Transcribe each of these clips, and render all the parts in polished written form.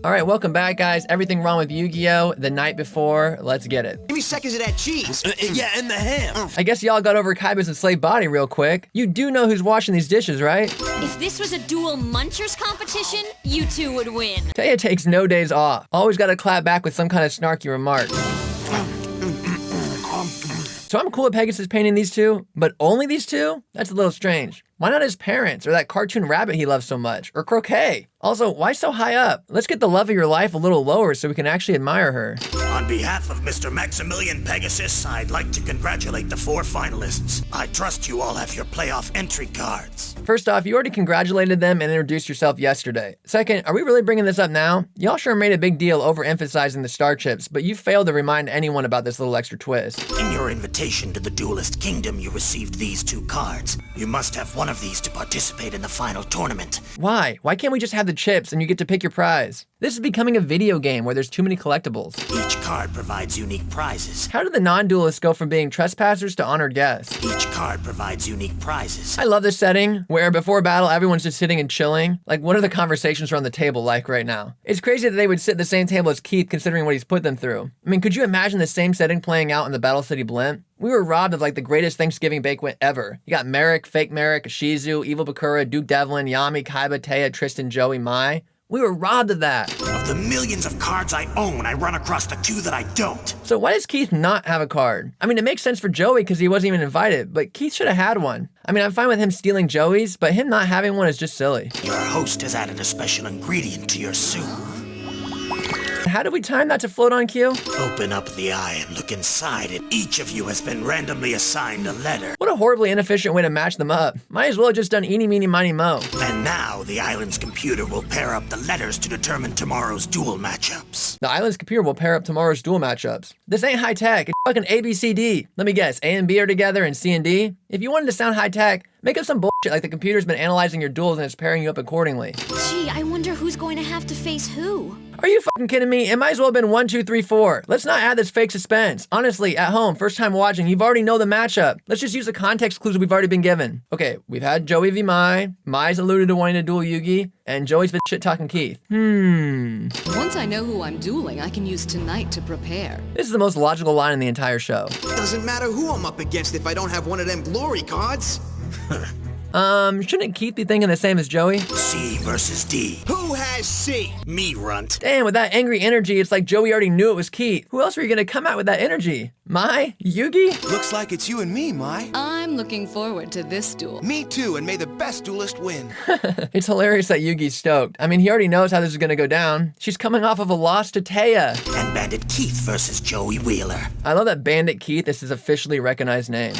All right, welcome back, guys. Everything wrong with Yu-Gi-Oh! The night before. Let's get it. Give me seconds of that cheese. Yeah, and the ham. I guess y'all got over Kaiba's enslaved body real quick. You do know who's washing these dishes, right? If this was a dual munchers competition, you two would win. Taya takes no days off. Always gotta clap back with some kind of snarky remark. So I'm cool with Pegasus painting these two, but only these two? That's a little strange. Why not his parents, or that cartoon rabbit he loves so much, or Croquet? Also, why so high up? Let's get the love of your life a little lower so we can actually admire her. On behalf of Mr. Maximilian Pegasus, I'd like to congratulate the 4 finalists. I trust you all have your playoff entry cards. First off, you already congratulated them and introduced yourself yesterday. Second, are we really bringing this up now? Y'all sure made a big deal overemphasizing the star chips, but you failed to remind anyone about this little extra twist. In your invitation to the Duelist Kingdom, you received these 2 cards. You must have one of these to participate in the final tournament. Why? Why can't we just have the chips and you get to pick your prize? This is becoming a video game where there's too many collectibles. Each card provides unique prizes. How did the non-duelists go from being trespassers to honored guests? Each card provides unique prizes. I love this setting, where before battle, everyone's just sitting and chilling. Like, what are the conversations around the table like right now? It's crazy that they would sit at the same table as Keith, considering what he's put them through. I mean, could you imagine the same setting playing out in the Battle City Blimp? We were robbed of like the greatest Thanksgiving banquet ever. You got Merrick, Fake Merrick, Shizu, Evil Bakura, Duke Devlin, Yami, Kaiba, Taya, Tristian, Joey, Mai. We were robbed of that. Of the millions of cards I own, I run across the 2 that I don't. So why does Keith not have a card? I mean, it makes sense for Joey because he wasn't even invited, but Keith should have had one. I mean, I'm fine with him stealing Joey's, but him not having one is just silly. Your host has added a special ingredient to your soup. How did we time that to float on cue? Open up the eye and look inside it. Each of you has been randomly assigned a letter. What a horribly inefficient way to match them up. Might as well have just done eeny, meeny, miny, mo. And now the island's computer will pair up the letters to determine tomorrow's duel matchups. The island's computer will pair up tomorrow's duel matchups. This ain't high tech, it's fucking ABCD. Let me guess, A and B are together and C and D? If you wanted to sound high tech, make up some bullshit like the computer's been analyzing your duels and it's pairing you up accordingly. Gee, I wonder who's going to have to face who. Are you fucking kidding me? It might as well have been 1, 2, 3, 4. Let's not add this fake suspense. Honestly, at home, first time watching, you've already know the matchup. Let's just use the context clues we've already been given. Okay, we've had Joey v Mai. Mai's alluded to wanting to duel Yugi, and Joey's been shit-talking Keith. Once I know who I'm dueling, I can use tonight to prepare. This is the most logical line in the entire show. Doesn't matter who I'm up against if I don't have one of them glory cards. Shouldn't Keith be thinking the same as Joey? C versus D. Who has C? Me, runt. Damn, with that angry energy, it's like Joey already knew it was Keith. Who else were you gonna come out with that energy? Mai? Yugi? Looks like it's you and me, Mai. I'm looking forward to this duel. Me too, and may the best duelist win. It's hilarious that Yugi's stoked. I mean, he already knows how this is gonna go down. She's coming off of a loss to Taya. And Bandit Keith versus Joey Wheeler. I love that Bandit Keith is his officially recognized name.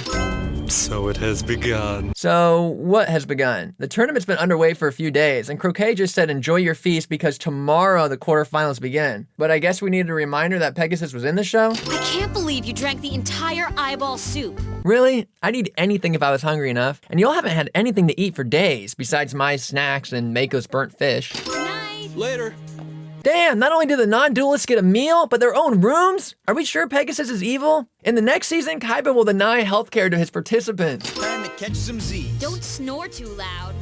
So it has begun. So, what has begun? The tournament's been underway for a few days, and Croquet just said enjoy your feast because tomorrow the quarterfinals begin. But I guess we needed a reminder that Pegasus was in the show? I can't believe you drank the entire eyeball soup. Really? I'd eat anything if I was hungry enough. And y'all haven't had anything to eat for days, besides my snacks and Mako's burnt fish. Good night. Later. Damn, not only do the non-duelists get a meal, but their own rooms? Are we sure Pegasus is evil? In the next season, Kaiba will deny healthcare to his participants. Time to catch some Z's. Don't snore too loud.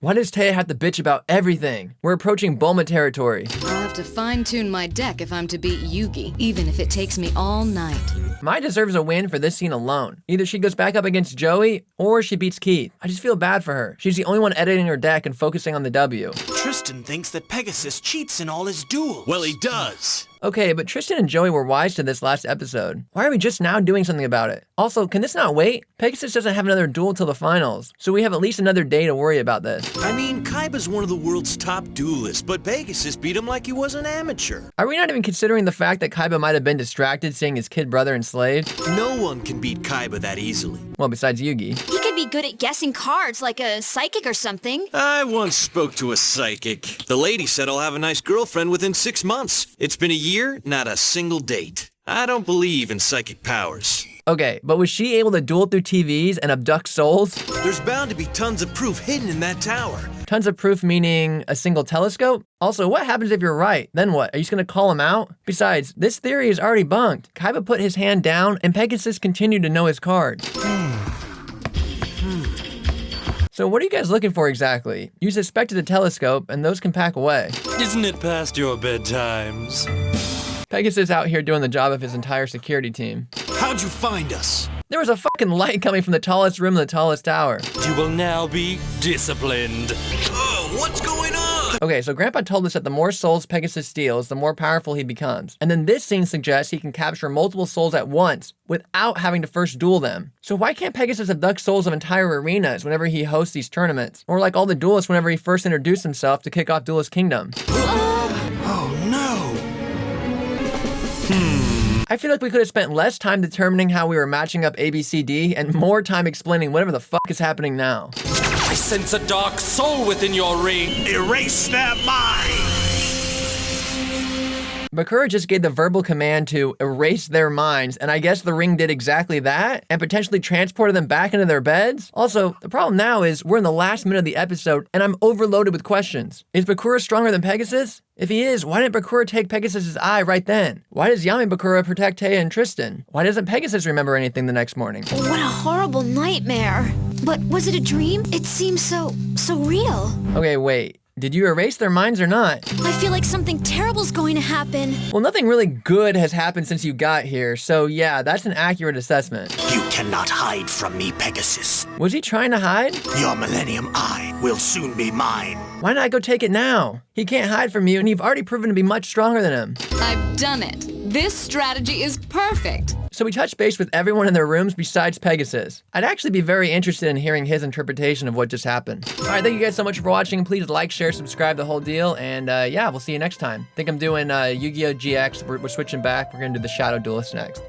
Why does Taya have to bitch about everything? We're approaching Bulma territory. I'll have to fine-tune my deck if I'm to beat Yugi, even if it takes me all night. Mai deserves a win for this scene alone. Either she goes back up against Joey, or she beats Keith. I just feel bad for her. She's the only one editing her deck and focusing on the W. Tristan thinks that Pegasus cheats in all his duels. Well, he does. Okay, but Tristian and Joey were wise to this last episode. Why are we just now doing something about it? Also, can this not wait? Pegasus doesn't have another duel till the finals, so we have at least another day to worry about this. I mean, Kaiba's one of the world's top duelists, but Pegasus beat him like he was an amateur. Are we not even considering the fact that Kaiba might have been distracted seeing his kid brother enslaved? No one can beat Kaiba that easily. Well, besides Yugi. He could be good at guessing cards like a psychic or something. I once spoke to a psychic. The lady said I'll have a nice girlfriend within 6 months. It's been a year, not a single date. I don't believe in psychic powers. Okay, but was she able to duel through TVs and abduct souls? There's bound to be tons of proof hidden in that tower. Tons of proof meaning a single telescope? Also, what happens if you're right? Then what? Are you just gonna call him out? Besides, this theory is already bunked. Kaiba put his hand down and Pegasus continued to know his cards. So what are you guys looking for exactly? You suspected a telescope, and those can pack away. Isn't it past your bedtimes? Pegasus out here doing the job of his entire security team. How'd you find us? There was a fucking light coming from the tallest room in the tallest tower. You will now be disciplined. Oh, what's going on? Okay, so Grandpa told us that the more souls Pegasus steals, the more powerful he becomes. And then this scene suggests he can capture multiple souls at once without having to first duel them. So why can't Pegasus abduct souls of entire arenas whenever he hosts these tournaments? Or like all the duelists whenever he first introduced himself to kick off Duelist Kingdom? Oh no! I feel like we could have spent less time determining how we were matching up ABCD and more time explaining whatever the fuck is happening now. I sense a dark soul within your ring. Erase their minds! Bakura just gave the verbal command to erase their minds, and I guess the ring did exactly that, and potentially transported them back into their beds? Also, the problem now is we're in the last minute of the episode, and I'm overloaded with questions. Is Bakura stronger than Pegasus? If he is, why didn't Bakura take Pegasus' eye right then? Why does Yami Bakura protect Taya and Tristian? Why doesn't Pegasus remember anything the next morning? What a horrible nightmare. But was it a dream? It seems so real. Okay, wait. Did you erase their minds or not? I feel like something terrible's going to happen. Well, nothing really good has happened since you got here, so yeah, that's an accurate assessment. You cannot hide from me, Pegasus. Was he trying to hide? Your Millennium Eye will soon be mine. Why not go take it now? He can't hide from you, and you've already proven to be much stronger than him. I've done it. This strategy is perfect. So we touched base with everyone in their rooms besides Pegasus. I'd actually be very interested in hearing his interpretation of what just happened. All right, thank you guys so much for watching. Please like, share, subscribe, the whole deal. And yeah, we'll see you next time. I think I'm doing Yu-Gi-Oh! GX. We're switching back. We're gonna do the Shadow Duelist next.